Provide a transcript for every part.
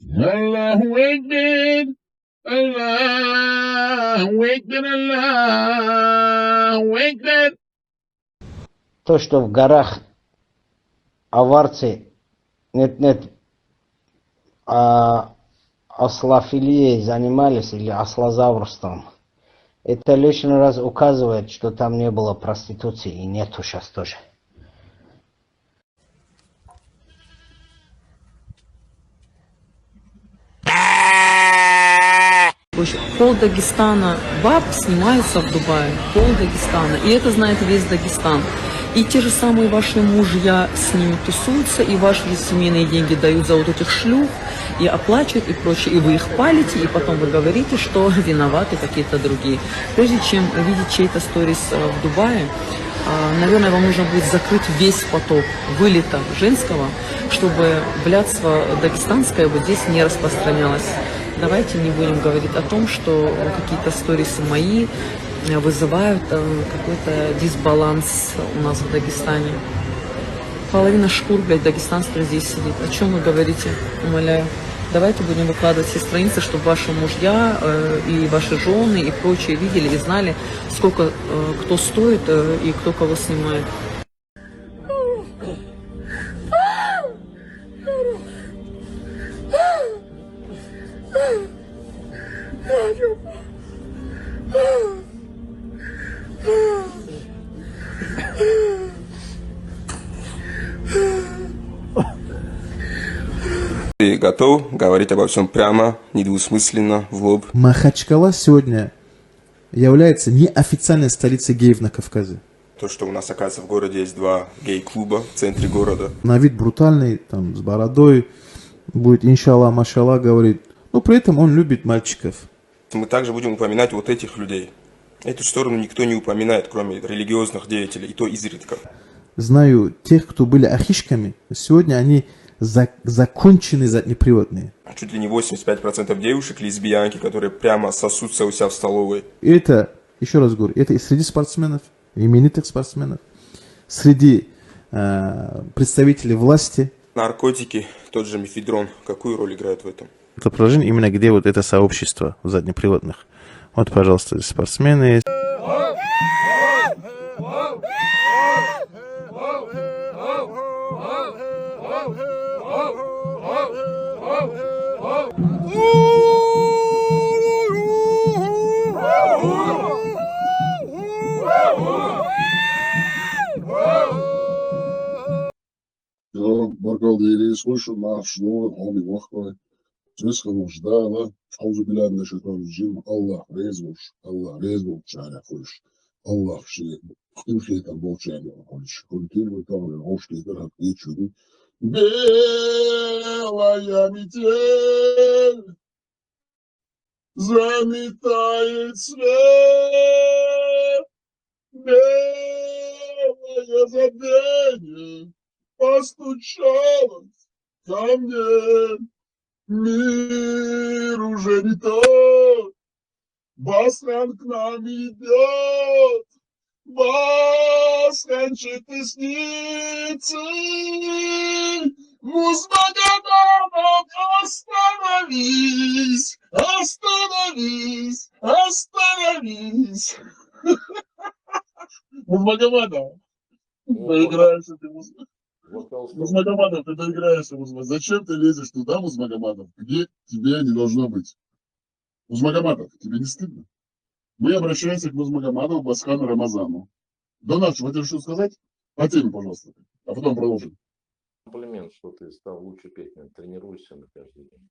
Allahu Akbar, Allahu Akbar, Allahu Akbar. То, что в горах аварцы нет, ослофилией занимались или ослозаврством, это лишний раз указывает, что там не было проституции и нету сейчас тоже. Пол Дагестана баб снимаются в Дубае, пол Дагестана, и это знает весь Дагестан. И те же самые ваши мужья с ними тусуются, и ваши семейные деньги дают за вот этих шлюх, и оплачивают, и прочее, и вы их палите, и потом вы говорите, что виноваты какие-то другие. Прежде чем видеть чей-то сторис в Дубае, наверное, вам нужно будет закрыть весь поток вылета женского, чтобы блядство дагестанское вот здесь не распространялось. Давайте не будем говорить о том, что какие-то сторисы мои вызывают какой-то дисбаланс у нас в Дагестане. Половина шкур, блядь, дагестанских здесь сидит. О чем вы говорите? Умоляю. Давайте будем выкладывать все страницы, чтобы ваши мужья и ваши жены и прочие видели и знали, сколько кто стоит и кто кого снимает. Ты готов говорить обо всем прямо, недвусмысленно, в лоб? Махачкала сегодня является неофициальной столицей геев на Кавказе. То, что у нас, оказывается, в городе есть 2 гей-клуба в центре города. На вид брутальный, там, с бородой, будет иншаллах, машаллах говорит. Но при этом он любит мальчиков. Мы также будем упоминать вот этих людей. Эту сторону никто не упоминает, кроме религиозных деятелей, и то изредка. Знаю тех, кто были ахишками, сегодня они законченные заднеприводные. Чуть ли не 85% девушек лесбиянки, которые прямо сосутся у себя в столовой. И это, еще раз говорю, это и среди спортсменов, именитых спортсменов, среди представителей власти. Наркотики, тот же мефедрон, какую роль играет в этом? Это положение именно где вот это сообщество заднеприводных. Вот, пожалуйста, спортсмены. Баркал дери, слышу наш новый хоми вахвай. Тесхану ждала, аузу билан на шайтан джим, Аллах резвуш, чаля хуш. Аллах ши, имши там был чаля хуш. Культир вы там, ошки, дарат, и чуду. Белая метель заметает свет. Белое забвение постучалась ко мне. Мир уже не тот, Басран к нам идет, Басранчик и снится. Музмагомедов, остановись, остановись, остановись. Музмагомедов, доиграешься ты, Музмагомадов, ты доиграешься, Зачем ты лезешь туда, Музмагомадов, где тебе не должно быть? Музмагомадов, тебе не стыдно? Мы обращаемся к Музмагомадову Басхану Рамазану. Донат, вы хотели что сказать? По теме, пожалуйста, а потом продолжим. Комплимент, что ты стал лучше петь, тренируешься на каждый день.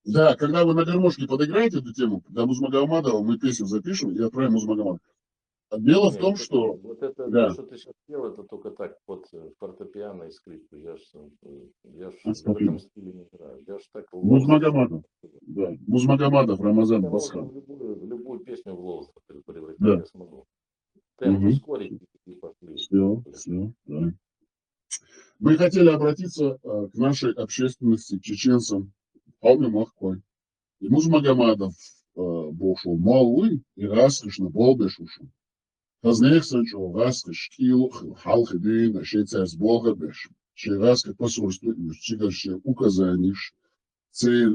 Да, когда вы на гармошке подыграете эту тему, до Музмагомадова мы песню запишем и отправим Музмагомадову. Дело в том, что... Вот это, да. То, что ты сейчас делал, это только так, под фортепиано и скрипку. Я ж в этом стиле не играю. Я ж так... Музмагомадов. Да. Музмагомадов, Рамазан, Басхан. Любую песню в лоу превратить да. я смогу. Темп ускорить и пошли. Все, да. Мы хотели обратиться к нашей общественности, к чеченцам, Халме Махкой. И Музмагомадов бошел малый и раскошно болбешушен. Хазнехсан, что раскош кил, халхидин, шейцерс бога беш. Шей раскош посольствует, чигаще указаниш, цер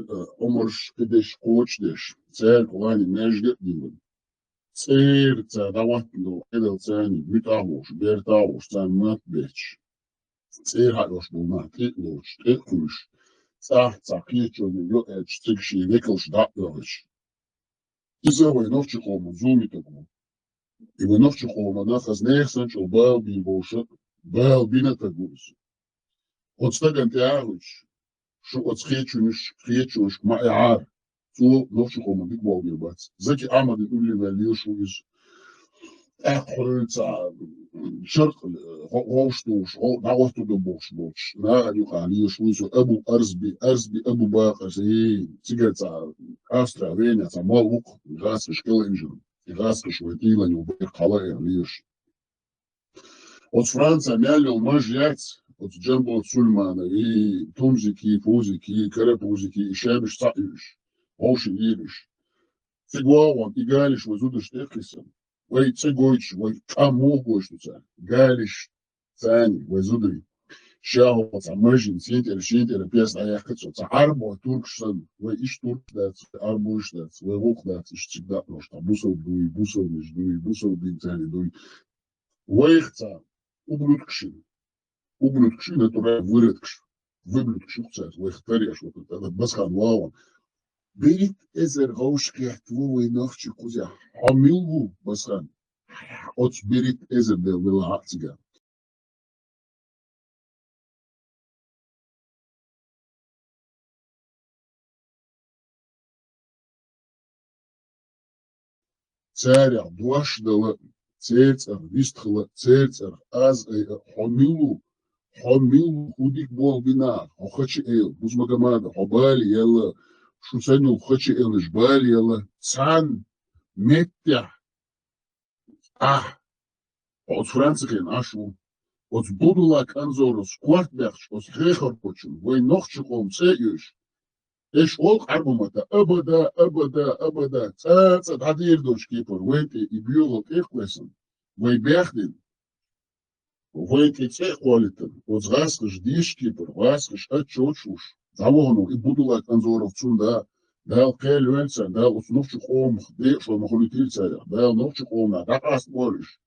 оморш кедеш кочдеш, цер кулани нежгет дивен. Цер даватно эдел цани битавош, бертавош, цан матбеч. Цер харош булна, титлош, титлуш. Цахичони йо цикши векелш дапдович. Изавай новчихому зумитагу. И вы новчихому нахаз нехсанчо бал бибоша, бал бинатагус. От стаган тяруч, шо от схечуш маяр. Цу новчихому бигбал бирбац. Заки амады ули валишу из Ехрца, шерк, голштуш, наосту до бошбоч, на юхали шлусу Абу Арзби, Абу Бакр, цигеца, Австрия, Веня, Самалук, Гаска Шкеленджин, Гаска Шветила, не убег Халая, лишь. От Франция мялил мажьяц, от Джамбо Сульмана, и Тумзики, и Пузики, и Карапузики, и Шабиш Саиш, Оши Ириш. Цигуаван, и Галиш, возудыш Техлисом. Вы цегойч, вы кому гойштуца, галиш, цани, вы зудри. Шау, цамажин, сентер, пес, аяхкацо, царбо, туркшан, вы иш туркдац, арбушдац, вы вухдац, иш цигда, ношта, бусов дуй, бусов междуй, бусов бинцани дуй. Вы ихца, ублюдкшин, это вырыткш, выблюдкшухца, вы их тареш, вот это басхан лаван. Берит эзер гаушке твой нахчи кузя. Амилгу басхан. От берит эзер дел велахатига. Царя дуаш дала, церцер вистхла, церцер аз хамилу худик бол бина, хачи эл, бузмагамада, хабали ела. Шусанил хоче элыш балиела, цан, меття. От Францихен ашу, от будула канзорус, квартбяхш, от хрехор почун, вой нохчиком цеюш. Эш олк арбумата, абада, цаца дадирдош кипор, войте и бьюлок эхлесен, вой бяхдин, войте цех колитен, от згаскаш диш кипор, васкаш отчочуш. Завону и будула канзоров цунда, дал кэлюэнца, дал уснувчухом, дешо махулитильцаря, дал новчухомна, да аспориш.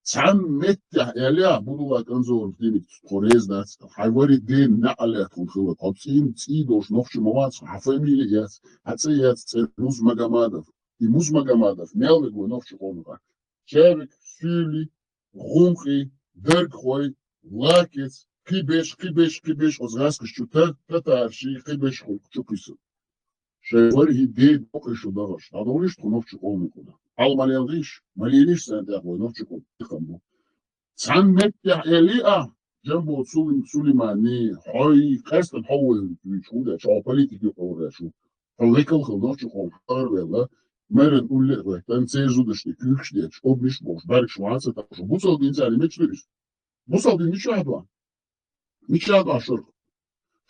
Цан меття эля будула канзоров, димит хорездац, хайвари ден на алятун хылат, обсин цидош новчумовац, хафамили яц, ацеяц цер Музмагамадов. И Музмагамадов, мелвегу новчухомга. Чевик, сюли, гумхи, дыркхой, лакец, Кибеш, озгаскаш чута, татарши, кибеш чупису. Шевари дед покришу дагаш. Адолиш тхуновчу олмикуда. Алмалелдиш, малилиш сентяхвой новчу хамбу. Цан меття элиа, джамбо Сулеймани, хой, кастан хауэн чуда, чао политики орешу. Халвекал новчу хом, арвела, мерен улле, тан цезудашни, кюкшдеч, обниш бош, барик шваца, так что бусал гинцали мечтыриш. Бусал гин мечадва. Мечад ашур.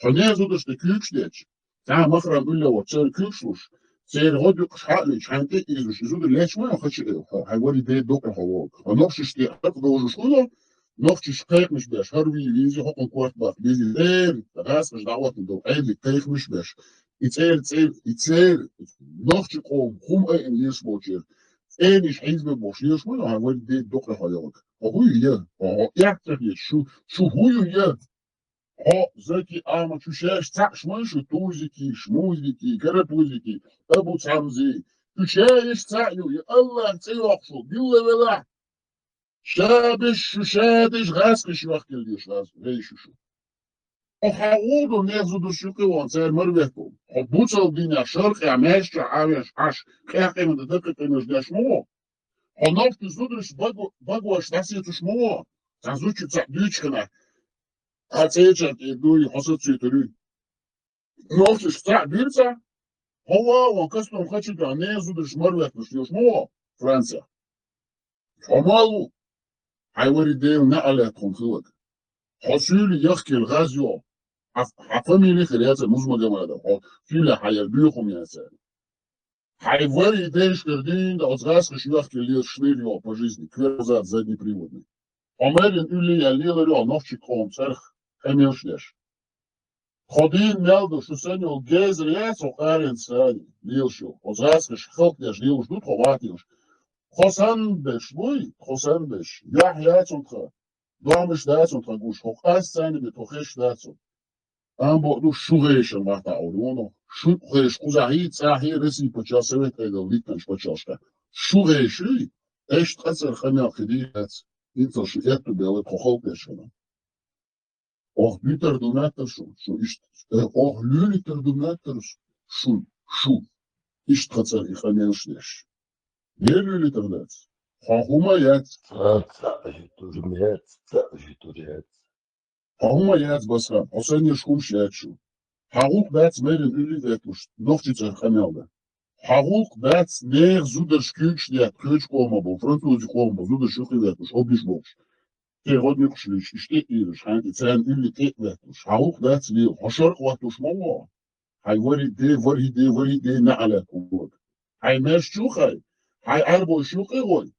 Хане зудашты кючдеч. Та махрам уллево цер кючуш. Цер годюк шали чанте изуш. Изуды лечмай хочу. Хайвари дед дока хавок. А новшишки арк должу шкула. Новчиш кайхмиш беш. Харви визи хокон квартбах. Визи дер. Расмиш даватн до. Эйли кайхмиш беш. И цер. Новчиком хум эйн лишмочер. Эйниш хизбе бош. Лишмай хайвари дед дока хавок. Ахуй я. Яктер я. Шу хую я. Заки ама чушаш цашмашу тузики, шмузики, карапузики, абу цамзи. Чушаешь цаю, и Аллах цеёхшу, биллавела. Шабиш, шушадиш, гаскаш вахкелдиш, вейшушу. Охауду незуду шукивон, царь морвеху. Обуцал диня шарк, амешча, авеш, аш, кяхем да дакатенеш дашмо. Оновки зудриш багуаш насету шмо. Зазучу цадючкана. Ацечат и дуй хосоцитурю. Новчиш цабирца. Хова, кастом хочу да не зудыш морвехнуш юшмо. Франция. Хамалу. Хайвари дейл на алятхон хылак. Хосюли яхкел газио. Афамили хряца Музмагамада. Филя хайер бюхум яца. Хайвари дейш кердин да озгаскаш яхкел лир шнырьо по жизни. Кверзат задний приводный. Омерин ули я лиларё новчиком церх. Эмилшлеш. خدين ميلدو شو سنو جيز رياس وقارن ساني ليلشو وزاسكش خلقيش ليلش دوت خواتيش خسن بش بوي خسن بش يحيى تنخ دوامش داتون تغوش خوقاس ساني بتوخيش داتون ام بودو شوغيش المحتا اولونو شو خيش قزاهيت ساهي رسي بچاسويت ايدو ليتنش بچاشتا شوغيشي ايش تخسر خميل خديات انتر شو اتو بيوت خوخوكيش خنا Och liter du meter شو ist och liter du meter شو ist خسر خميل شدش يلو لiter دات خاهما يات خاهما يات بسرا حسين يشكوش ياتشو حقوق بات ميرن أولي داتوش نوفجيت خميل حقوق بات نير زودر شكيش ديات كيش قوما بو فرنسوزي قوما زودر شوخي داتوش اوبيش بوش تيغود ميقشليش اشتيق إيرش حانتي تسان إلي تيق داتوش حقوق بات ليه حشرق واتوش موا هاي وري دي نعلك وود هاي ماش شوخي هاي أربو شوخي غوي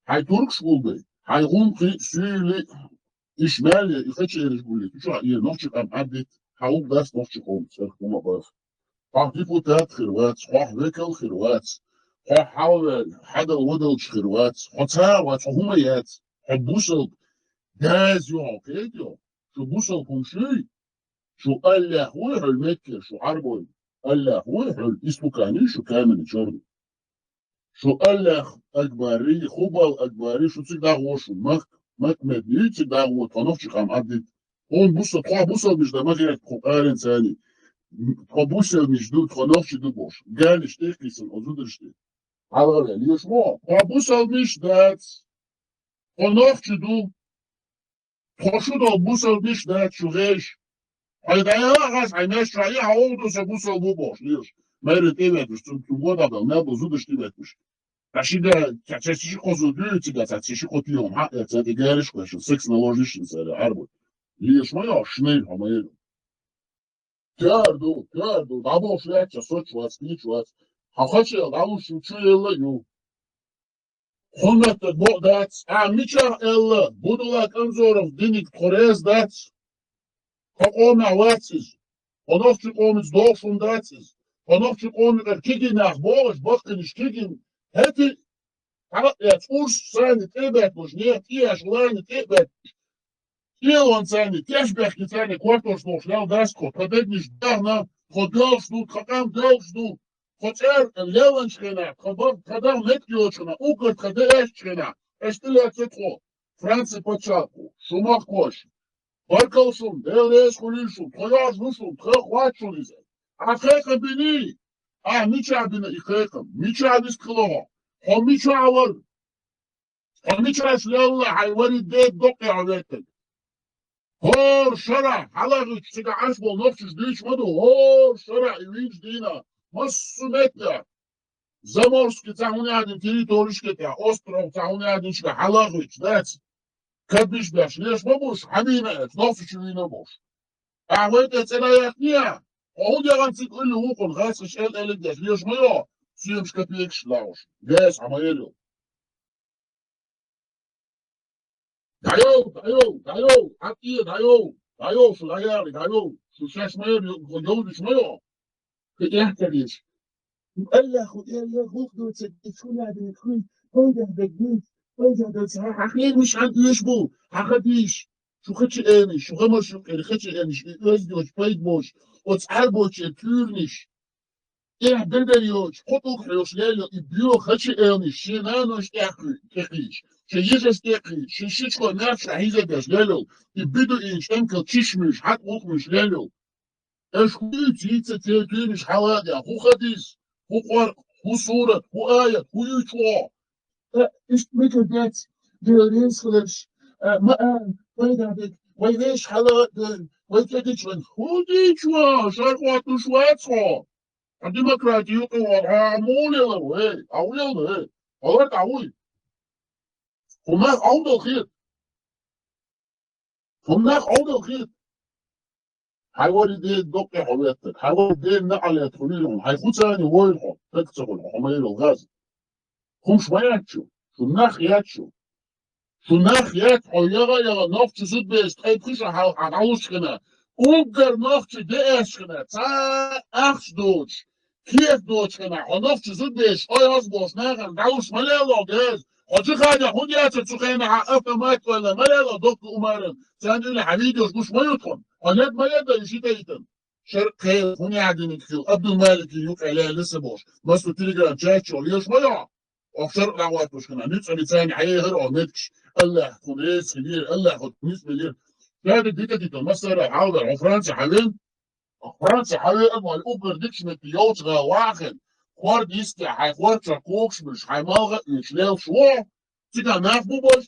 هاي ترك شغولي هاي غنقي سيلي إشمالي إخيتش إيرش بولي كيشو إيه نوفشق أم عبدت حقوق بات نوفشق قوم سيركوما باخ قاح ديبوتات خيروات قاح ويكل خيروات قاح حاول حدا ودلش خيروات حتاوات هما حبوسل جاز يو كيديو شو بوسل كمشي شو الله هو المكة شو عربي الله هو اسمه كاني شو كامل جوري شو الله أكبري خوبال أكبري شو تيجي دعوة شو مك مدني تيجي دعوة تنوفش خام عدد هون بوسل مش دماغي قارن ثاني بوسل مش دو تنوفش دو بوش قال اشتيك يسن أزود اشتيك على غير ليش ما بوسل مش دات تنوفش دو تخشو دو بوسل مش دات شو غيش هيدا غاز عيناش رايح عودو سبوسل دو بوش ليش ما يرتبط مش تمودا ده ما بزود اشتبط مش Рашида, чаще козу дюйте, чаще копием, это говоришь, что секс наложишь на себя, арбу. Лишь моя шнель, а моя. Тярду, дабо шляться, сочвац, ничвац. А хочу, дабо шучу элла ю. Хонмет бо дац, а мичар элла, будула конзоров, диник корез дац. Какоме авацис. Оновчи комец дошун дацис. Оновчи комец кигинах бош, бахкиниш кигин. هاتي تقول ثاني تبعت مش نية تياش لاني تبعت تيلون ثاني تشبه ثاني كوارتوش نوش لاو داسكو تبدنش دارنا خدلش دو تقام دلش دو خطر اللون شخنا خدام متكيو شخنا اوكر خداش شخنا اشتلا تتخو فرنسي باتشاكو شماخ كوش باركوشون دلش خليشون تخياش نوشون تخواتشون ازاي عخيقا بني ميشا بنا إخيقم ميشا بيستخلوها هم ميشا عور هم ميشا سلالة حيواني ديت دقي عويتك هور شرع حلقة تسيقى عشبه نفسش ديش مدو هور شرع يوينش دينا مصو متى زمورسكي تعوني عدن تريتوريشكي تاع أسترو تعوني عدن شكا حلقة دات كدش باش ليش مبوش حمينة نفسش يوينة بوش عويتك أنا يقنيها هون يا غنسي تقول لي هوكم غاس شال قال لك ليش ما يا سيمش كبيكش لاوش جاس عمايلو دايو حقي دايو شو غياري دايو شو شاش ما يجوز شو ما يا كيحتاجش الله خد يلا خد شو يعني تكون وين بدك وين بدك اخير مش عندي يشبو حقديش شو خدش اني شو غمر شو خدش اني شو بايد موش وتعربوش تورنيش إيه بدريوش خطوك حيوش ليلو إبيو خدش اني شينانوش تحقيش شيجش تحقيش شيشكو نفس عايزة داش ليلو يبدو إنش أنكل تشمش حق مش ليلو إيش خويت يتسا تيرتينش حوادع هو خديس هو قرق هو صورة هو آية هو يتوا إيش ميكو دات ديرينس خلش ما ويدادك ويديش حلوة ويتديش من خوديشوا شاركواتو شواتسو الديمقراطية عمولي لوي أولي لوي أولي تعوي هناك عودة الخير هناك عودة الخير حيوالي دي الدقي حويتك حيوالي دي النقل يدخلي لهم حيخو ثاني ويلحو تكتبوا الحمايل الغاز هم شوياتشو شو ناخياتشو شو ناخيات حيوغا يغا نفس زود بيست خيب خيشا حعوش كنا Ugar nochtje de eschene, za achs dood. Kief dood schena, o nochtje zoet bees, oi als bos nagen, daus malelo gez. Hoje خاجة خد يا تسخينا عقفنا ما ولا ملا ضد أمارن سأنت إلى حبيبي مش ما يدخل قناة ما يقدر يشيل أيتم شرق خير هني عادين كثير عبد الملك يوك عليه لسه بوش بس تليجرام شات شو ليش ما يع أو شرق لعوات مش كنا نتسأل ثاني حيهر أو نتش الله خميس كبير الله خميس مليون هذا ديتا ديتا مثلا عودة فرنسا حاليا فرنسا حاليا أبغى الأوبر ديكش متيوت غا واحد خوار ديسكي حي خوار تراكوكش مش حيمالغ يشليل شو تيجا ناف بو بوش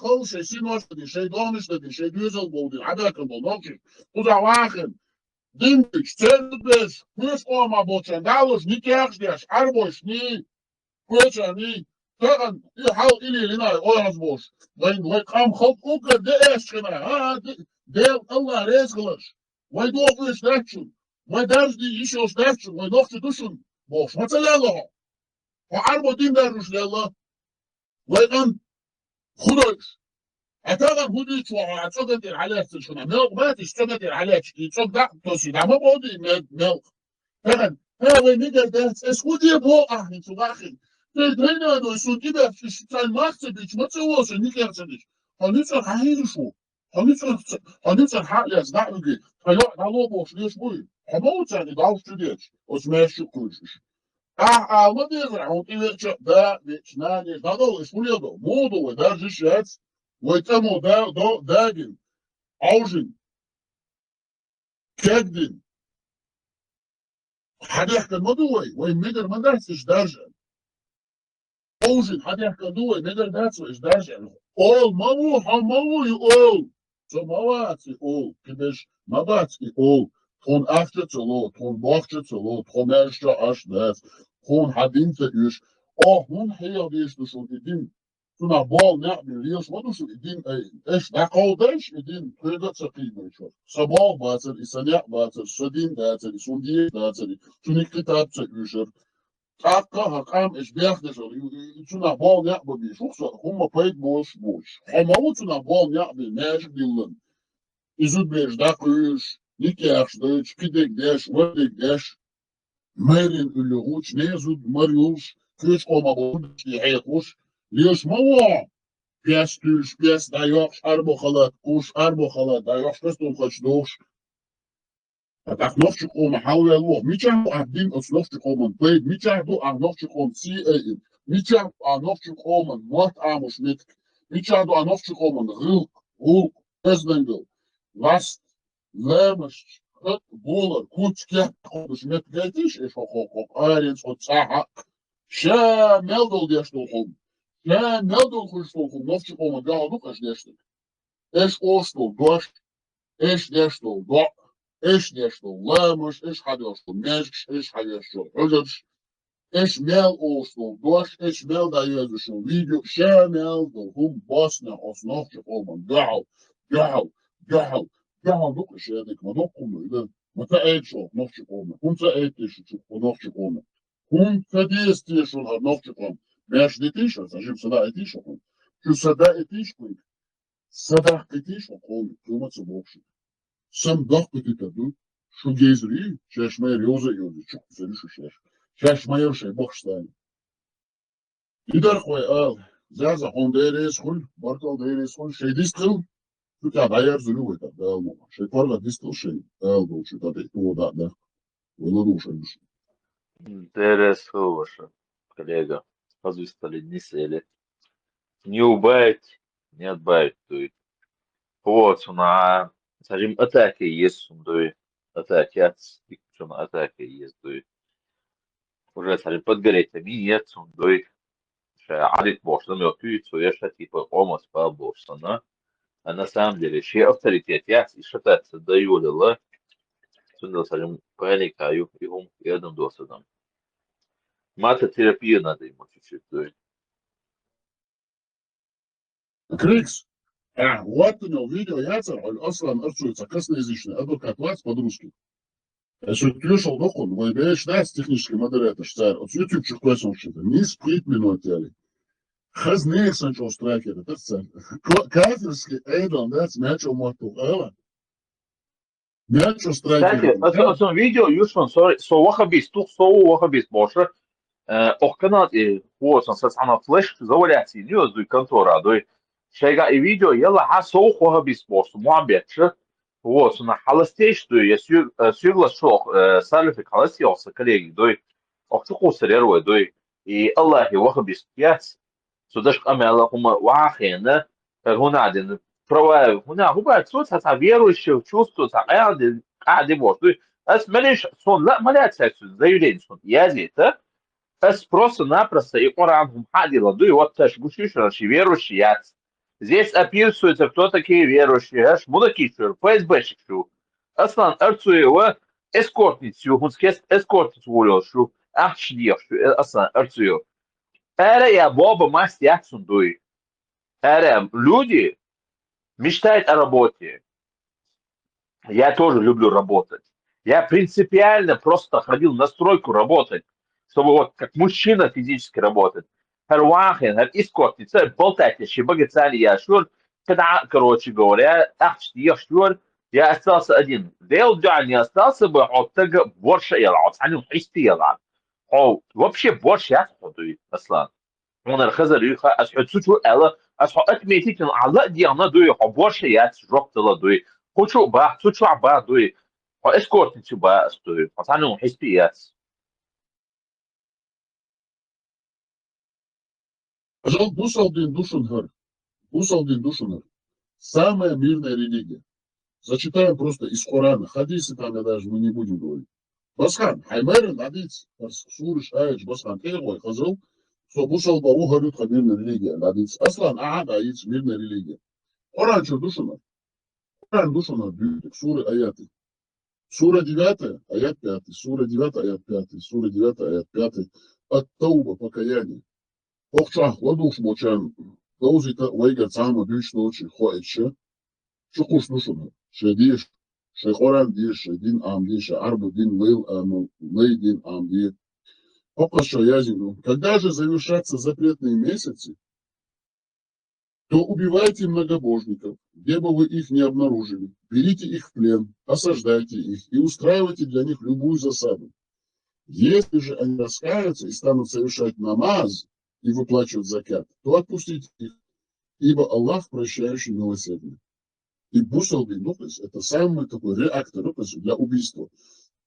خل شي سينوش دي شي دونش دي شي ديزل بودي عداك بولنوكي ودا واحد دينكش تلبس مش قوما بوتشان دالوش نيكيخش ديش عربوش ني كويتشا ني تغن يحاول إلي لنا أوهز بوش وين قام خلق أوكر دي إيش هنا ديل الله ريزغلش وين دوغلش نفسه وين درس دي يشوش نفسه وين نوخش دوشن بوش ما تلالها وعربو دين داروش لله وين خدوش أتغن هديش وعتصدد العلاج تشكنا ملغ ما تشتغل العلاج يتصدق توسي دعما بودي ملغ تغن وين نقدر داس اسكودي بو أهل تغاخي تدرينا أنه يسودي في شتال مكتبش ما تسووش نيكي أرسلش هنيسر حهيرشو هنيسر حق يزدع لجي فيوع دالو بوش ليش بوي حموت يعني داوش تديش وسماشي كوشش ما بيزرعون إذا دا بيشناني دادو اسمولي دو مودو ودارجي شات ويتمو داجن عوجن كاكدن حدا يحكي المدوي وين مدر ما درسش درجة عوجن حدا يحكي المدوي مدر درسش درجة أول مو حمو يقول سماواتي أول كدش ما باتي أول تون أخت تلو تون باخت تلو تون أشتا أشداس تون حدين تيش هون هي ديش تشو إدين تنا بال نعمل ليش ما تشو إدين إيش نقودش إدين تريد تقيم شو سبال باتر إسانيا باتر سدين باتر سودي باتر توني كتاب تيشر تاقا هقام إيش بياخدش تنا بال نعمل بيش هم بيت بوش هم تنا بال نعمل ناش ديلن إزود بيش داقيش نيكياش داش كدك داش ودك داش مارين اللي غوش نازود ماريوش كيش قوما بودش يحيقوش ليش موا بياس تيش بياس دايوش أربو خلات كوش أربو خلات دايوش كستون خشدوش هتاخنوش قوما حاول الله ميشاهدو عبدين أصنوش قوما بيد ميشاهدو أعنوش قوم CIA ميشاهدو أعنوش قوما موت عاموش نتك ميشاهدو أعنوش قوما غلق أزنجل لاست لامش بولر كوتش كيف مش متقاتيش ايش حقوق ارينس وتصاحق شا ملدل ديشتوخم شا ملدل خشتوخم نفسي قوم قاعدوك ايش ديشتك ايش اوشتو دوش ايش ديشتو دو ايش ديشتو لامش ايش حديشتو ماشكش ايش حديشتو حجبش ايش ميل اوشتو دوش ايش ميل دا يزوشو فيديو شا ملدل هم باسنا اصنافش قوم قاعد قاعدوك ايش هذيك ما دوكم اذا ما تأيتشو نفسي قوم كنت تأيتش نفسي قوم كنت تديستيش نفسي قوم ماش ديتيش عجيب صدقتيش شو صدقتيش كويك صدقتيش قوم كما تبوكش سم دقتي تدو شو جيزري شاش ما يوزا شو كسري شو شاش ما يرشي بوخشتاني يدر خوي زازا هون ديريس خل باركال ديريس خل شي ديستل Fica daí zulu da belmo. Še parla disto še eldo še da te to da. Вона ще. Интересно ваше, коллега. Позвистали не сели. Не убавить, не отбавить. Вот, на, скажем, атаки есть, атаки, на атаки есть, уже, скажем, подгореть, нет, عادة بوشنا ميوتوي تسويشها типа омас по бошна. А на самом деле, ще авторитет яс, и что-то даю лила, сюда, скажем, проникаю, и он рядом досадом. Матотерапию надо ему чуть-чуть. Крикс, вот у него видео яцер, он ослан арчуется, косноязычный, адвокат по-русски. Если пришел доход, вы берешь нас технически модератор, что от YouTube чих классом что-то, не спит минуты. Хазнех санчо страйкер, это цель. Кафирский эйдон, да, смячил моту, Меня что Kстати, страйкеры? это видео, Юшман, so wahhabis, тух so wahhabis больше. Окна, вот, он соответственно флеш, заваляться, не оздуй контора, дой. Шайга и видео, яла ха so wahhabis больше, муабетше. Вот, на холостей, что я сюгла шох, салифик холостей, оса коллеги, дой. Охтуху сырерой, дой. И Аллахи wahhabis пять. Судаш амела хума вахена, هنا عدن права, هنا هو بعد صوت هتا верующий чувствует, قاعد вот, بس ماليش صون لا ما لا تسكت زي لين صون يا زيت بس просто-напросто и عنهم حد يردوا يوتش بوشيش رشي верующий яц. Здесь описывается, кто такие верующие, аж мудакишер, ФСБшек шу. Аслан арцуева эскортницу, хунскес эскортницу волёшу, ахшдиевшу, аслан арцуев. Это я боба масть яцундуй. Люди мечтают о работе. Я тоже люблю работать. Я принципиально просто ходил на стройку работать, чтобы вот как мужчина физически работать. Харвахин, искортница, болтайте, щебагацали я шур. Когда, короче говоря, я остался один. Дел не остался бы, от того больше я лаут, они хисти я вообще больше я ходую, Аслан. Он الخزر أسحب سوتشو ألا أسحب أتميتي كن على ديانا دوي حبور شيات جربت لا دوي خوشو با سوتشو عبا دوي وإسكورت نتشو با دوي فصانو حسبيات. Пожалуйста, Бусалдин Душунхар. Бусалдин Душунхар. Самая мирная религия. Зачитаем просто из Корана. Хадисы там я даже мы не будем говорить. Басхан, Хаймерин, Адиц, Суриш, Айч, Басхан, Кегой, Хазал. Бусал Бару говорит мирная религия. Адиц. Аслан, Айч, мирная религия. Коран что Душунхар? Коран Душунхар, суры аяты. Сура 9, аят 5. Сура 9, аят 5. Сура 9, аят 5. От-Тауба, покаяние. Охчах, ладуш мочан. Доузита, вайга цама, дюш ночи, хоэче. Шукуш Душунхар. Шедиш. Шейхоран диш, шедин ам диш, арбу дин лейл аму, лей дин ам дир. Покаша язину. Когда же завершатся запретные месяцы, то убивайте многобожников, где бы вы их не обнаружили. Берите их в плен, осаждайте их и устраивайте для них любую засаду. Если же они раскаются и станут совершать намаз и выплачивать закят, то отпустите их, ибо Аллах прощающий милосердный. И Бусалбин, это самый такой реактор для убийства.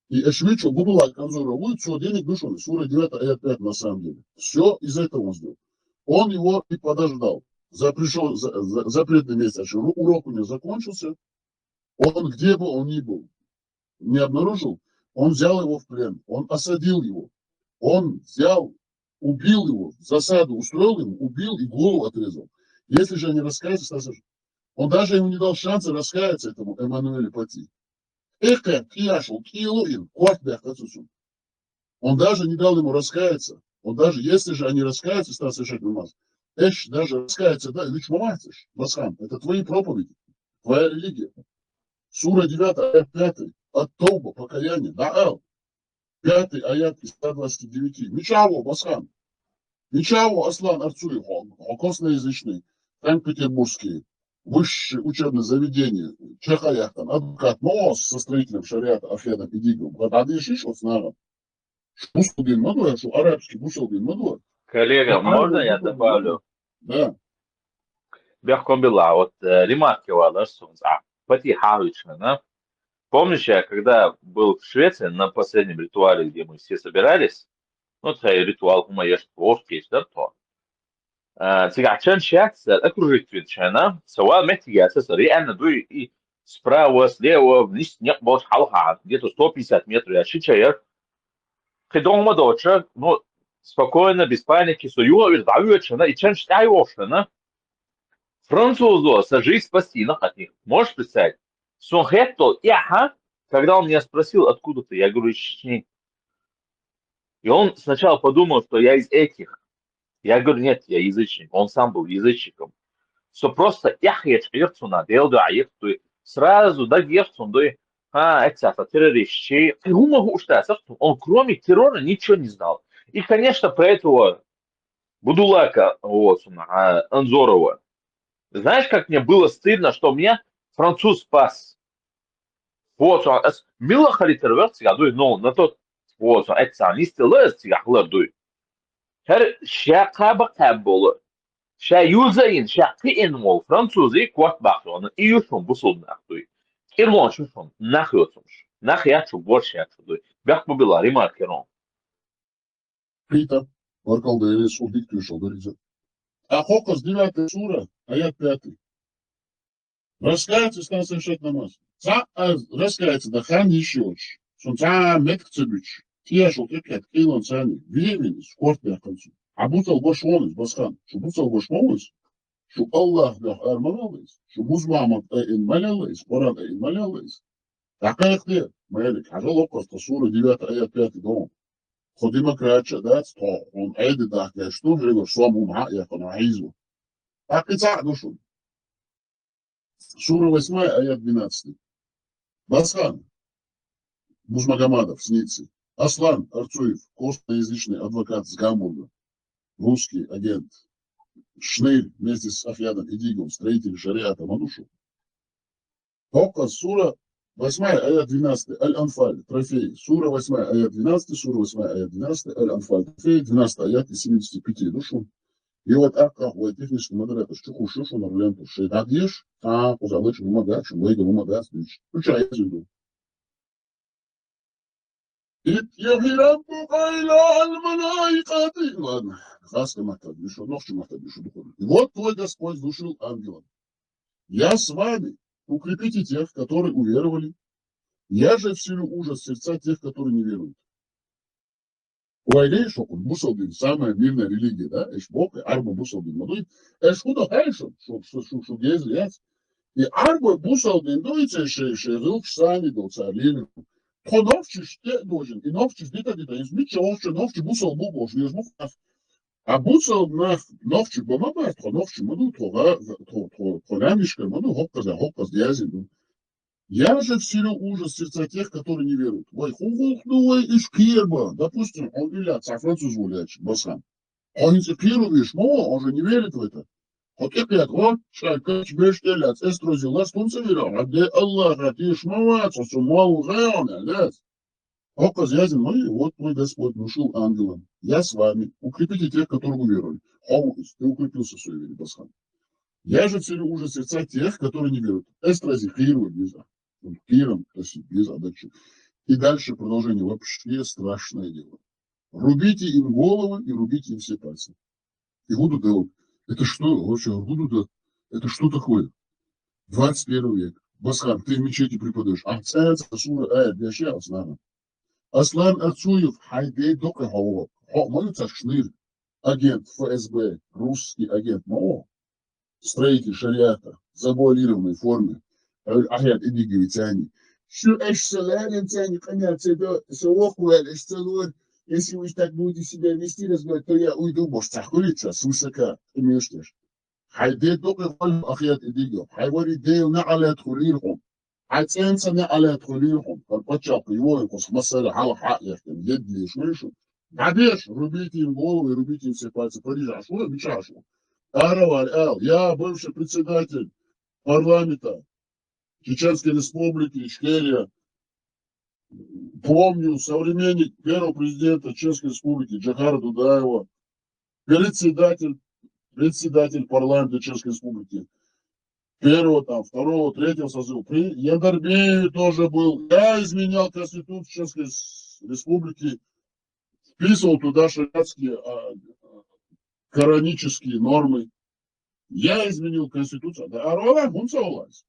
И Эшвичу Бубула конзуровую, все денег душой. Сура 9, аят 5 на самом деле. Все из этого он сделал. Он его и подождал. Пришел запретный месяц, урок у него закончился. Он где бы он ни был, не обнаружил, он взял его в плен, он осадил его. Он взял, убил его, засаду устроил ему, убил и голову отрезал. Если же они раскаются, он даже ему не дал шанса раскаяться этому Эммануэлю Пати. Он даже не дал ему раскаяться. Он даже, если же они раскаются, стал совершать намаз. Эш даже раскается, да, лишь мамасиш, Басхан, это твои проповеди, твоя религия. Сура 9, аят 5, от Тауба, покаяние, Даал, 5 аят из 129. Ничего, Басхан, ничего, Аслан Арцуев, косноязычный, Санкт-Петербургские, высшие учебные заведения, Чехаяхтан, адвокат, МООС со строителем шариата, Афедом и Дигом, Гадады Шишот с наром. Бусалдин Мадуа, что арабский Бусалдин Мадуа. Коллега, можно я добавлю? Да. Бяхком была, вот ремарки потихонечку, Помнишь, я когда был в Швеции на последнем ритуале, где мы все собирались, вот ритуал humаяш творческий, да, то. عشان شخص окружить ветчана, سواء محتاج أساس реально дуй справа, слева, вниз, не больше халха, где-то 150 метров, я шичаю. Дома дочь, ну, спокойно, без паники, сую, ветчана, и чем считаю ошена. Французу сажись спасти от них. Можешь представить? Сунхетто яха, когда он меня спросил, откуда ты, я говорю, из Чечни. И он сначала подумал, что я из этих. Я говорю, нет, я язычник. Он сам был язычником. Что просто яхет ирцуна, делду аехту, сразу да герцун, это террористы. И могу сказать, он кроме террора ничего не знал. И, конечно, про этого Будулака, вот, Анзорова. Знаешь, как мне было стыдно, что меня француз спас. Вот он, мило харитер цигадуй, но на тот, вот он, это нистелы цигахлар her şaka kabolu. Şey yüzeyin şakı enmol Fransızı kuat bakıyorsun. İyusun bu son nakduy. Kirlon şusun nakıyorsunuz. Nakya şu borç yapıyordu. Bak bu bilari markeron. Прита, Варкал Дайрес, убить пришел, говорится. А Хокос, 9 сура, аят 5. Раскается, стал совершать намаз. Раскается, да хан еще. Сунца меткцебич. Тиешел, текет, килон цани. Времени, скорт на концу. А бутал башвонис, басхан. Что бутал башвонис? Что Аллах да арманалис. Что бузмамат ин малялис. Коран ин малялис. Такая хлеб. Мэлик. А жалокос, то сура 9 аят 5 дом. خديما كراتشا دات طاقون عيد داك يشتو غير صومو معا يكون عايزو أكيد ساعدوشو سورة 8 آيات 12 Басхан Музмагомадов с Ниццы, Аслан Арцуев, костноязычный адвокат с Гамбурга, русский агент, Шнель вместе с Афьядом Идигом, строитель шариата Манушу. Только сура 8 аят 12, Аль-Анфаль, трофей. Сура 8 аят 12, сура 8 аят 12, Аль-Анфаль, трофей, 12 аят из 75 душу. И вот akka o tehniski moderator çıkıyor şu norlento şeyda diyor ta o zaman şu moda şu moda moda diyor. Üç ay yazıyor. İtyahi rabbuka ila al-malaikati. Ладно, хаска мата дишу, ночью мата дишу. И вот твой Господь внушил ангелам. Я с вами, укрепите тех, которые уверовали. Я же вселю ужас в сердца тех, которые не веруют. У Айрей шокун бусалдин самая мирная религия, да? Эш бог, арба бусалдин мадуй. Эш худо хайшон, что гезлият. И арба бусалдин дуйце ше рылк сани до царили. То новчи ште должен, и новчи где-то, измича овче, новчи бусал бубош, не жмух. А бусал нах новчи бамабар, то новчи маду, то рамишка маду, хопказ дязин. Я же вселю ужас в сердца тех, которые не веруют. Ой, хухухнуй из Кирба. Допустим, он виляется, а француз гуляет, басхан. Он не цепируешь, но он же не верит в это. Вот опять, вот, шайкач бештелец, эстрозила, стунца верил. А где Аллах, а ты шмаваться, сумал гаона, да? Оказ язин, ну и вот мой Господь внушил ангелам. Я с вами, укрепите тех, которые уверовали. Хаус, ты укрепился в своей вере, басхан. Я же вселю ужас в сердца тех, которые не веруют. Эстрази, Киру, Биза. Киром, то есть без отдачи. И дальше продолжение. Вообще страшное дело. Рубите им головы и рубите им все пальцы. И буду делать. Это что вообще? Буду это что такое? 21 век. Басхан, ты в мечети преподаешь. Сура аят яши Аслана. Аслан Арцуев, хайдей дока хавова. Молится Шныр, агент ФСБ, русский агент МО, строитель шариата, в завуалированной форме. Ахят Идигови тяни. Что эш саларин тяни, коняться до савохуэль, эш целуэль. Если вы так будете себя вести, разговаривать, то я уйду, может, цахулица, с высока, имеешь теж. Хайдей дока ахят Идигов. Хайвари дейл на алят хулирхум. Хайценца на алят хулирхум. Подпачал его, и космосера, хал-ха, яхтем, едли, шмышу. Надеж, рубите им головы, рубите им все пальцы. Парижа, шо, бичашу. Араваль, я бывший председатель парламента Чеченской Республики, Ичкерия. Помню, современник первого президента Чеченской Республики Джахара Дудаева, председатель парламента Чеченской Республики, первого, там, второго, третьего созыва. При Яндарбееве тоже был. Я изменял Конституцию Чеченской Республики, вписывал туда шариатские коранические нормы. Я изменил Конституцию. Да, Арвалам, он согласен.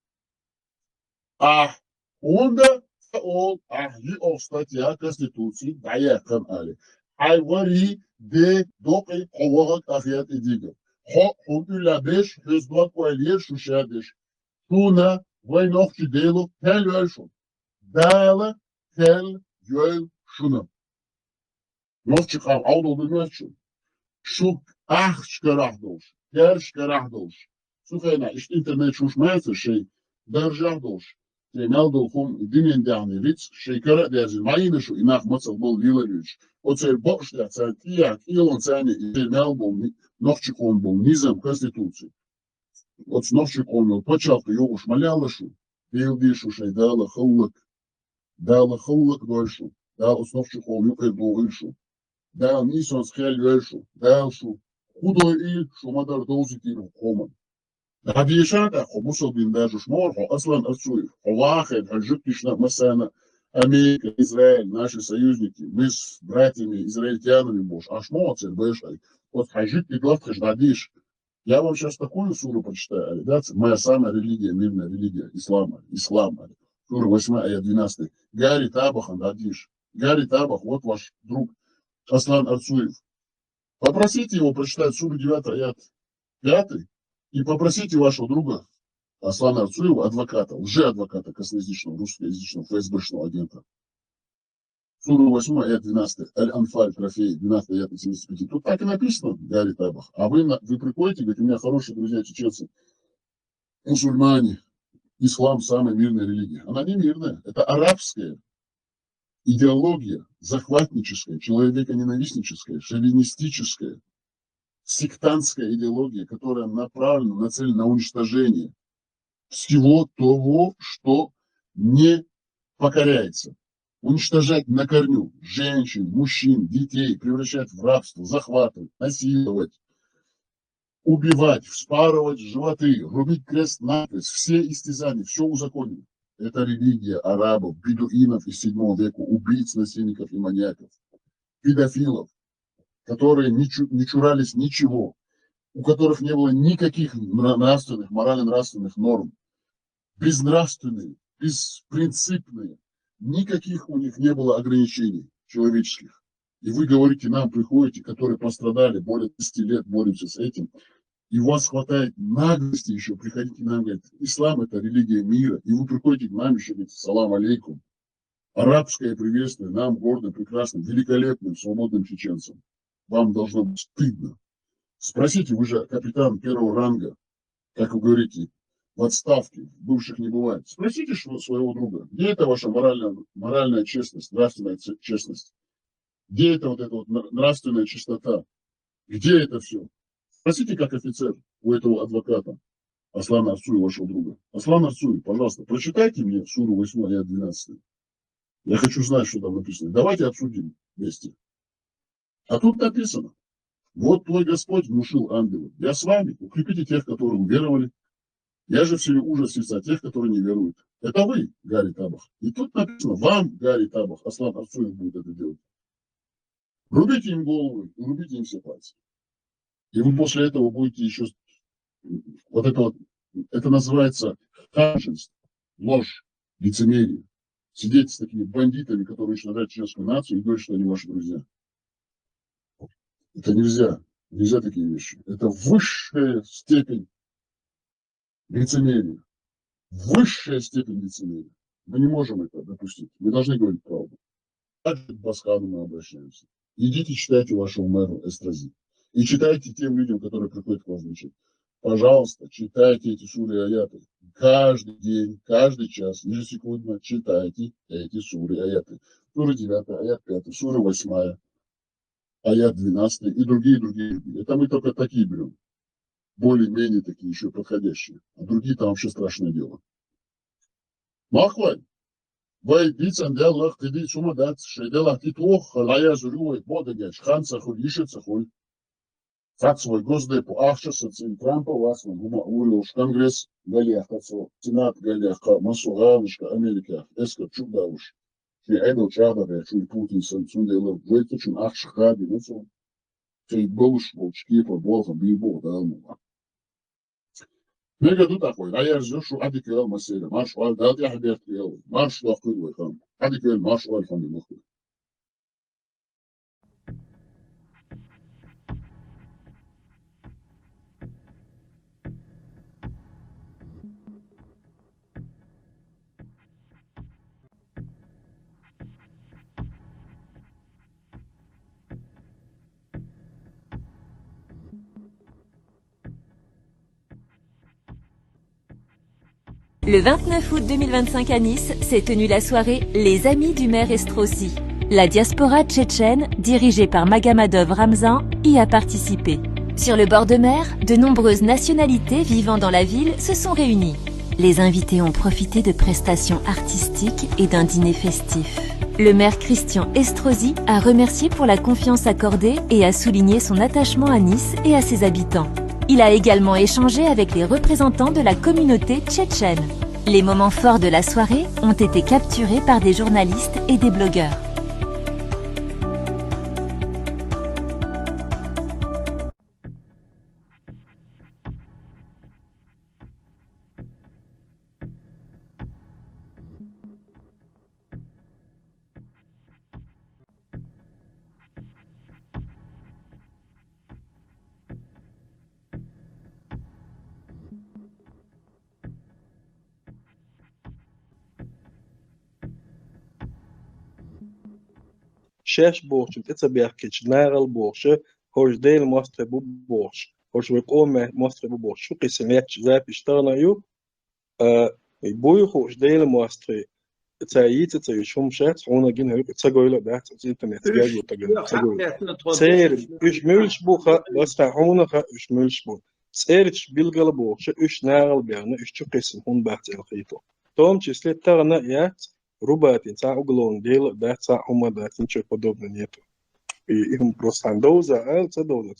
Онда ол в статья Конституции, да я канали. Айвари де докой ковагак ахият идига. Хопюля беш, хезбак вайлер шушадеш. Туна вайнохчи делу хел вельшун. Дала хел юэл шуна. Нохчи хав аудол бимешун. Шук шкарахдолш. Хер шкарахдолш. Сухайна, ишт интернет шушмайся шей. Держахдолш. Meldelkom dingen daarin rits, zeker dat ze mijnen zo in afmatsel willen. Wat ze boos dat ze Iran zijn in Melbourne nog te komen nizam constitutie. Wat nog te komen початку його шмаляли що, білді що шайдали хулк, Дал хулок дольшу, дал основчу холмюкой долгышу, дал нисон схель вельшу, дал шу, худой и шумадар доузитиру хоман. Габишата хомусал биндажу шморху аслан арцуев, холахед, хаджуктишна масана, Америка, Израиль, наши союзники, мы с братьями израильтянами, боже, аж молодцы, бэшай. Вот хаджик и глав хаждадиш. Я вам сейчас такую суру прочитаю, да? Моя самая религия, мирная религия, ислам. Сура 8, аят 12. Гарри Табах, Андадиш. Гарри Табах, вот ваш друг Аслан Арцуев. Попросите его прочитать суру 9, аят 5, и попросите вашего друга Аслана Арцуева, адвоката, лжеадвоката, косноязычного, русскоязычного, ФСБшного агента. Сура 8, аят 12. Аль-Анфаль, трофей, 12 аят 75. Тут так и написано, Гарри Табах. А вы приходите, говорите, у меня хорошие друзья чеченцы, мусульмане, ислам самая мирная религия. Она не мирная. Это арабская идеология, захватническая, человеконенавистническая, шовинистическая, сектантская идеология, которая направлена, нацелена на уничтожение всего того, что не покоряется. Уничтожать на корню женщин, мужчин, детей, превращать в рабство, захватывать, насиловать, убивать, вспарывать животы, рубить крест-накрест, все истязания, все узаконено. Это религия арабов, бедуинов из 7 века, убийц, насильников и маньяков, педофилов, которые не чурались ничего, у которых не было никаких нравственных, морально-нравственных норм, безнравственные, беспринципные, никаких у них не было ограничений человеческих. И вы говорите, нам приходите, которые пострадали, более 10 лет боремся с этим, и у вас хватает наглости еще, приходите к нам, говорит, ислам это религия мира, и вы приходите к нам еще, говорите, салам алейкум, арабское приветствие нам, гордым, прекрасным, великолепным, свободным чеченцам. Вам должно быть стыдно. Спросите, вы же капитан первого ранга, как вы говорите, в отставке, бывших не бывает. Спросите своего друга, где это ваша моральная честность, нравственная честность? Где это вот эта вот нравственная чистота? Где это все? Спросите, как офицер у этого адвоката, Аслана Арцуева, вашего друга. Аслан Арцуев, пожалуйста, прочитайте мне суру 8, аят 12. Я хочу знать, что там написано. Давайте обсудим вместе. А тут написано, вот твой Господь внушил ангелу, я с вами, укрепите тех, которые уверовали, я же вселю ужас в сердца тех, которые не веруют. Это вы, Гарри Табах. И тут написано, вам, Гарри Табах, Аслан Арцуев будет это делать. Рубите им головы, рубите им все пальцы. И вы после этого будете еще... Вот это вот, это называется ханжество, ложь, лицемерие. Сидеть с такими бандитами, которые уничтожают чеченскую нацию, и говорить, что они ваши друзья. Это нельзя. Нельзя такие вещи. Это высшая степень лицемерия. Высшая степень лицемерия. Мы не можем это допустить. Мы должны говорить правду. Так к Басхану мы обращаемся. Идите, читайте вашего мэра Эстрази. И читайте тем людям, которые приходят к вам звучать. Пожалуйста, читайте эти суры и аяты. Каждый день, каждый час, ежесекундно читайте эти суры и аяты. Сура 9, аят 5, сура 8, аят 12 и другие. Это мы только такие берем. Более-менее такие еще подходящие. А другие там вообще страшное дело. Махвай. Вай бицан делах, ты ди сумадат, шейделах ты твох, лая зурюй, бодагяч, ханцахуль, ишецахуль. Факт свой госдепу, ахшаса, цин Трампа, вас, гума, урилуш, конгресс, галях, кацо, сенат, галях, масуганышка, Америка, эска, чудауш. Ши айдал чабаре, шуй Путин, сунделов, вейтачун, ахшахаби, нацо. Ши болуш, волчкипа, болхам, бибо, далмума. Мега ду такой, рая рзешу, адикел, маселя, марш, валь, дал я хаберт, марш, лахкуй, вайхам. Адикел, марш, валь, хам, лахкуй. Le 29 août 2025 à Nice s'est tenue la soirée Les Amis du maire Estrossi. La diaspora tchétchène, dirigée par Magamadov Ramzan, y a participé. Sur le bord de mer, de nombreuses nationalités vivant dans la ville se sont réunies. Les invités ont profité de prestations artistiques et d'un dîner festif. Le maire Christian Estrosi a remercié pour la confiance accordée et a souligné son attachement à Nice et à ses habitants. Il a également échangé avec les représentants de la communauté tchétchène. Les moments forts de la soirée ont été capturés par des journalistes et des blogueurs. شاش بورش تتسا بيحكيش ناغل بورش هوش ديل مصر بورش هوش ويقوم مصر بورش شو قسم يكش زاب يشتغل يو يبوي هوش ديل مصر تايت تايشوم شات هونا جين هيك تسجل ده انترنت جاي وتجل سير ايش ملش بوخا بس هونا خا ايش ملش بو سيرش بيلقل بورش ايش ناغل بيانا ايش شو قسم هون بحث الخيطو توم числе تغنا يات рубати ца углом дела да ца ума да ничего подобного нету и им просто доза ца доза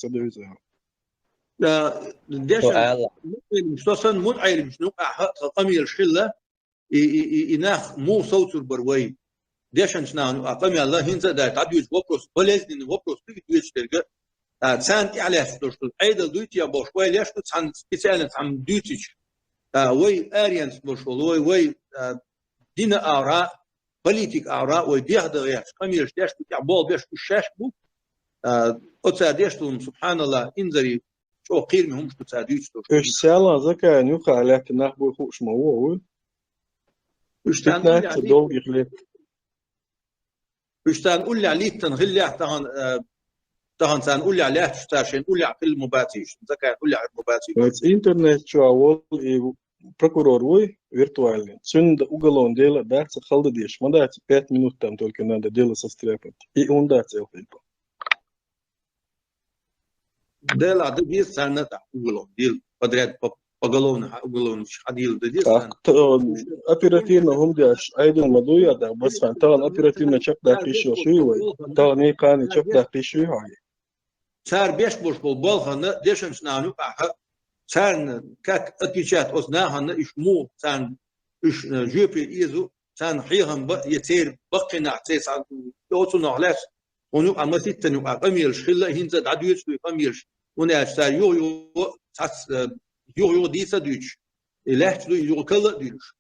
ديشن مستوصن مو عيل مش نوقع قمي الشله يناخ مو صوت البروي ديشن شنو قمي الله هنزا دا تعديش وبروس بلزني وبروس تيجي تلقى سان على ستوش ايضا دويتي ابو شويه ليش عن سبيسيال عن دويتش وي اريانس مشول وي دينا آراء بوليتيك آراء ويبيهد غير قميرش ديش بتعبول بيش كشاش بو أتصاديشتهم سبحان الله إنزري شو قير مهم شو تصاديشتو ايش سالا زكا نيوخا عليك ناخبو خوش موو ايش تتناك تدوغ يخليك ايش تنقول لي عليك تنغلي طهن تنقول لي عليه تشتاشين نقول لي على كل مباتيش زكا نقول لي على المباتي بس انترنت شو اول прокурор вы виртуальный. Сегодня уголовное дело дается халдадиш. Мы дается 5 минут там только надо дело состряпать. И он дается это. Дело да есть сана уголовное дело подряд уголовное дело да есть. Оперативно هم дяш. Айден мадуя да бас фан. Тан оперативно чак да пиши шуй. Тан не кани чак да пиши хай. صار بيشبش بالبلغة ديشن سنانو سان كاك اتيشات أصناهن إيش مو سان إيش جوبي إيزو سان حيهم يتير بقنا تيس عن يوصلنا علاش ونو عم تيتنو قميرش خلا هنزد عدويش قميرش وناش سار يو ديسا دوش إلاش يو كلا دوش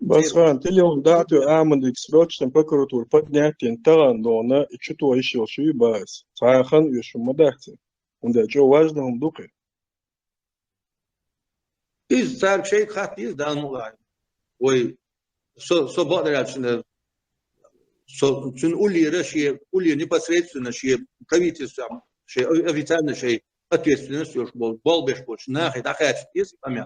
بس خان تليون دعتو أعمل إكسبروتش تنبكرتور بدنياتين تغان دونا إتشتو إيشيو شوي باس صار خان يشو مدحتي وندا جو واجنهم دوقي إذا صار شيء خاطئ ده الموضوع وي سو بقدر عشان نقول لي رشي قول لي نبصريت نشيء كويت السام شيء أفيتان شيء أتيس نسيوش بول بيشبوش ناخد أخذ يس أمين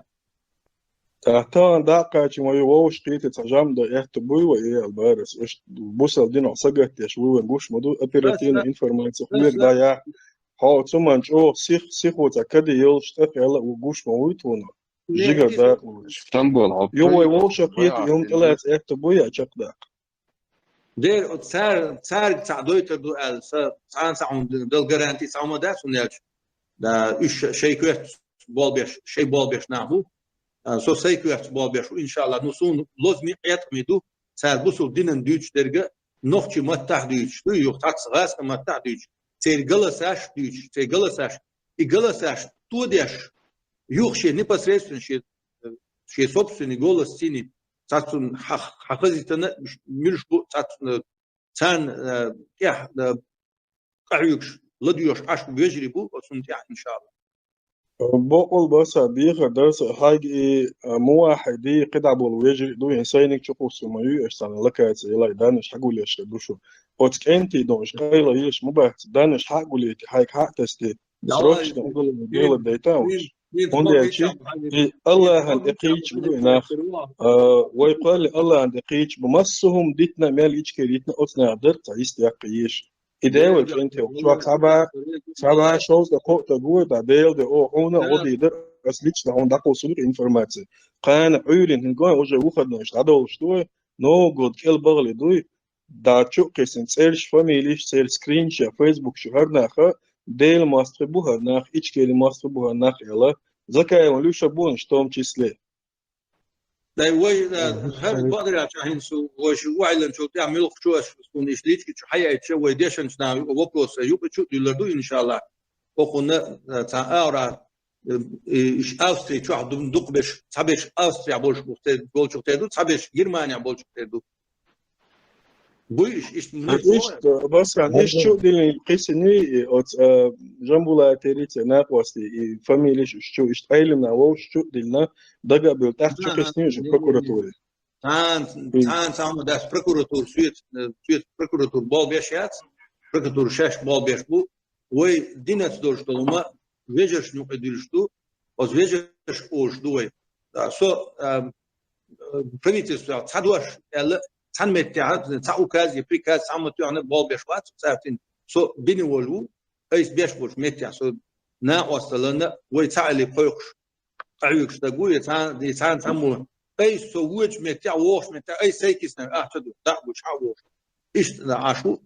تحتان دقة ما يوش قيت تجمع ده يحتبوي وإيه البارس إيش بوصل دينا صقت يشوي ونقوش مدو أبيرتين إنفورماتيون خير ده يا هاو ثم نشوف سيخ وتأكد يلش تفعل وقوش مويتونا جيجا داق اسطنبول يوم يوش قيت يوم طلعت يحتبوي أشق داق دير صار تعدويت دو ال صار ساعون دل جارانتي ساعون ده سنيج ده إيش شيء كويت بول بيش نعمو سو سيكويت بول بيش إن شاء الله نصون لازم يعتمدوا صار بوصل دينن دوتش درجة نخشي متح دوتش تو يختار غاز متح دوتش تيجلساش دوتش تيجلساش يجلساش تو ديش يخشي непосредственно شيء собственный голос синий цацун хахазитана миршбу цацун цан я قعيوش لديوش عش بيجربوا وسنتيح إن شاء الله. بقول بس بيخ درس حاجة مو واحد قطع بالوجه دو إنسانك تشوفه سمايو إشتغل لك يلا دانش حقول إيش دوشو أوتك أنتي دونش قايلة إيش مباح دانش حقول إيش حاجة حتستي دروش نقول ديال الديتاوش هون شيء الله عند قيش بيناخ ويقال الله عند قيش بمسهم ديتنا مال إيش كريتنا أصنع درت عيست يقيش إذا وكنت وشوك سبعة شوز دقوق تقول تعديل ده أو هنا أودي در лично он дакол сулук информация. Кан уйлин хингон уже выходно штадол что но год кел багли дуй да чук кесен цельш фамилиш цель скринша Facebook шухарнаха дейл мастер бухарнах ичкели мастер бухарнах эла закаем люша бун в том числе. Да وي هذا بقدر عشان سو وش وعلن شو تعمل شو سكون إشليت كي حياة شو ويديشن سنا وبوس يوب شو يلردو إن شاء الله وخونا تعاورا إيش أوستري شو عندهم دقبش تبش أوستريا بولش تدو تبش جرمانيا بولش تدو بويش إيش بس يعني إيش شو دي قيسني أت جنبولا تريت ناقوستي فاميليش شو إيش علمنا وش شو دينا دقة بالتحت شو قيسني شو بروكوراتوري تان داس بروكوراتور سويت بروكوراتور بول بيشات بروكوراتور شاش بول بيشبو وي دينات دورش تلوما ويجش نو قديرشتو أز ويجش أوش دوي سو правительство цадуаш эл цанметтяат цауказ еприказ самотяна бол бешват цартин со биниволу эйс бешбуш меття со на осталана вой цали пойш аюкш тагуя цан ди цан саму эйс со вуч меття вош меття эйс сейкисна ахтаду да буч хавош иш да ашу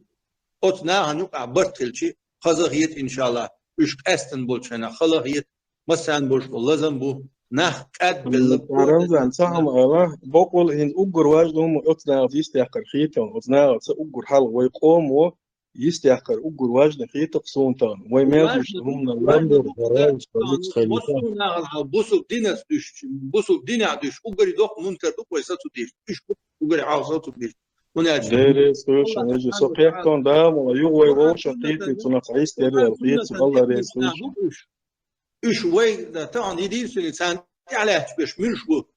от на хану абартилчи хазагиет иншалlah üç esten bolçana khalahiyet masan bolş lazım bu nah qad bil رمزان سهم الله بقول إن أجر واجدهم أتنا يستحقر خيتهم أتنا أجر حال ويقوم ويستحقر أجر واجد خيت قصونتان ويمازوش هم نلندر براج فريق خليفة بوسو دينس düş بوسو دينا düş أجر دوق منتردق ويساتو ديش إيش أجر عاصاتو ديش ديري سوشن يجي سوقيقتون دام ويغوي ووشن قيتي تنقعيس ديري القيت والله ريس سوشن üç way da tan yediğin sen İlaç beş müşbu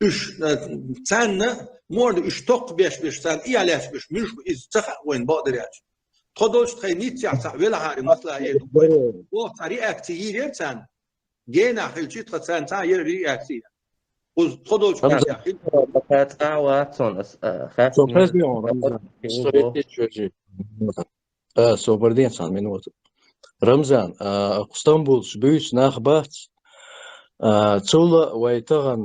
üç sen ne mor üç tok beş sen ilaç beş müşbu iz tıka وين بقدر يعني تقدرش تخينيت يعصع ولا حاجة مثلا يدو وطريقة كتير sen جينا حلشيت sen تا يري كتير وتقدرش يعني بقات واتسون خاف Soberdien san minūte. Ramzan, İstanbul büyüs nahbat Цула вайтаган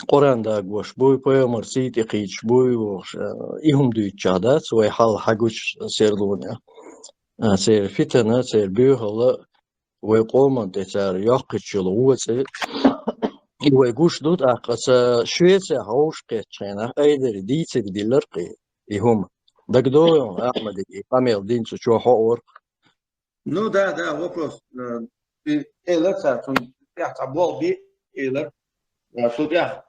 Qur'anda goş boy poyamar sit iqiç boy goş ihum duyçada soy hal haguç serlunya ser fitana ser büyhala ve qoman deter yaqçılı uçı ve goş dut aqsa Şveçya hoş qeçena ayder diyse diller qi ihum dagdoyon Ahmed Kamil dinço ço hor ну да вопрос Eller sen bol bir eller sodia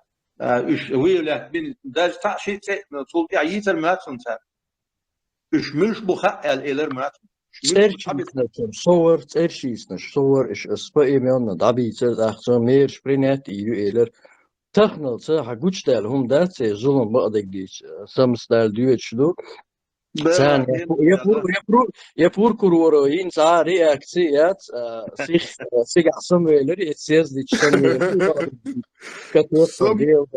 üç wilet bin daj ta şey sodia yeter matsun sen üç müş bu el eller matsun Sower erschießen sower is spa emion da biter da so mehr sprinet eller technelse ha gutstel hum da se zulum badak diç samstal düetçlu Sen yapur kururu insa reaksiyat sig asım verir etsiz diçten katıyor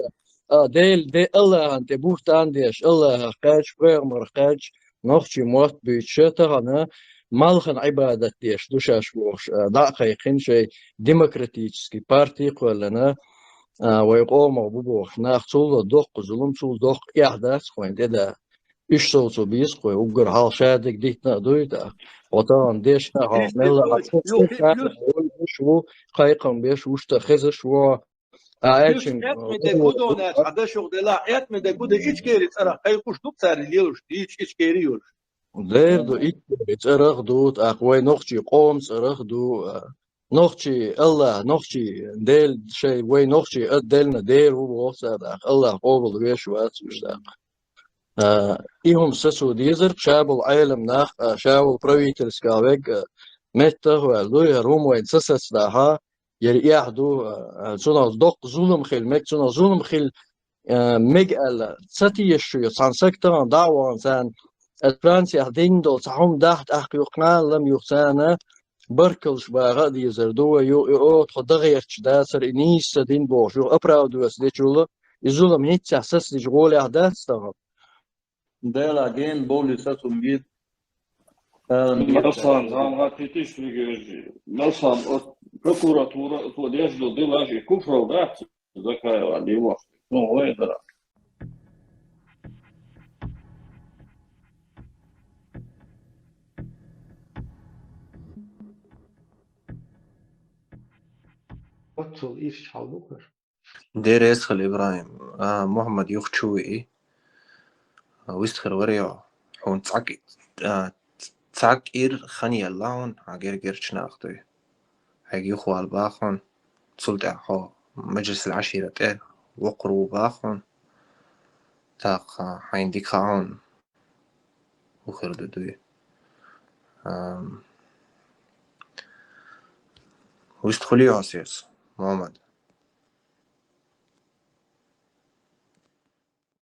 del Allah'ın te buhtan diş Allah kaç vermer kaç nohçi muht büyütçe tahana malhan ibadet diş duşaş boş da kayıkın şey demokratический parti kullana ve qomo bu boş naqsul doq zulum sul doq yahdas qoyndi da üç soğutu biz koy ugur hal şadik dikna duyda otan deşna hal mella şu kayıkın beş uçta xeze şu Açın etmede budona hada şogdela etmede buda hiç geri tsara kaykuş duk sarılıyor hiç geriyor derdo iç araq dut aqvay noqçi qom saraq du noqçi Allah noqçi del şey way noqçi delna der bu olsa da Allah qobul ve şu atmışlar إيهم سسو ديزر شابل عالم ناخ شابل برويتر سكاويج متى هو لوي روم وين سسس داها يري يحدو سونا دق ظلم خيل مك سونا ظلم خيل مج ال ستي يشو سان سكتر دعوة سان فرنسا دين دول سهم دحت أحقيقنا لم يخسانا بركلش باغا ديزر دو يو يو تخدغير تشداسر إنيس دين بوشو أبراو دوس ديشولا يظلم هيت سحسس ديشغول أحداث تغم Dela gen bolisa sumbit Malsam, zamğa tetiş bilgi. Malsam, Прокуратура подежду делажи куфрал, да, закаева дела. Ну, это. وصل إيش حالبكر دير يسخل إبراهيم محمد يخشوي ويسخر وريو حون تعك إير خني اللون عجير جيرش ناختوي هاجي يخو الباخون تصلت أحو مجلس العشيرة إيه وقرو باخون تاق حين ديك خاون وخير دوي ويستخليه عسيس محمد